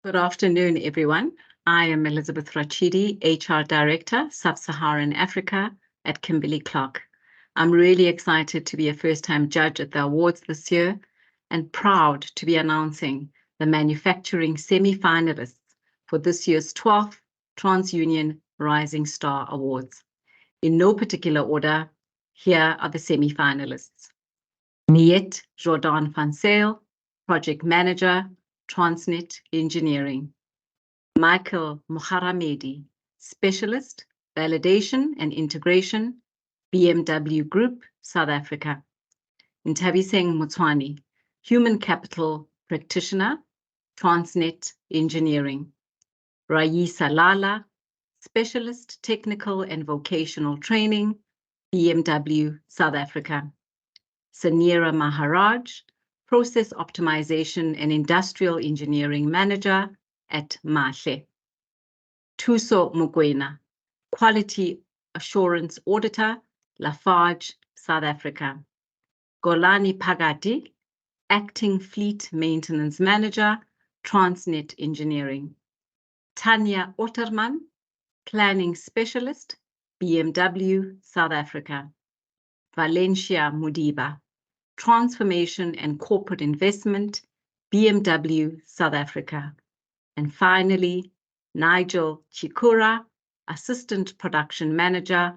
Good afternoon, everyone. I am Elizabeth Rachidi, HR Director, Sub-Saharan Africa at Kimberly Clark. I'm really excited to be a first-time judge at the awards this year and proud to be announcing the manufacturing semi-finalists for this year's 12th TransUnion Rising Star Awards. In no particular order, here are the semi-finalists. Niet Jordan van Sale, Project Manager, Transnet Engineering. Michael Moharamedi, Specialist, Validation and Integration, BMW Group, South Africa. Ntabiseng Mutwani, Human Capital Practitioner, Transnet Engineering. Raisa Lala, Specialist Technical and Vocational Training, BMW South Africa. Sanira Maharaj, Process Optimization and Industrial Engineering Manager at Mahle. Thuso Mokoena, Quality Assurance Auditor, Lafarge, South Africa. Golani Pagati, Acting Fleet Maintenance Manager, Transnet Engineering. Tanya Otterman, Planning Specialist, BMW, South Africa. Valencia Mudiba, Transformation and Corporate Investment, BMW, South Africa. And finally, Nigel Chikura, Assistant Production Manager,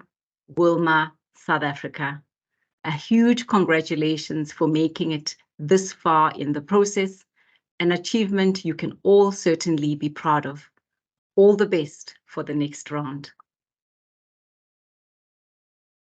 Wilma, South Africa. A huge congratulations for making it this far in the process, an achievement you can all certainly be proud of. All the best for the next round.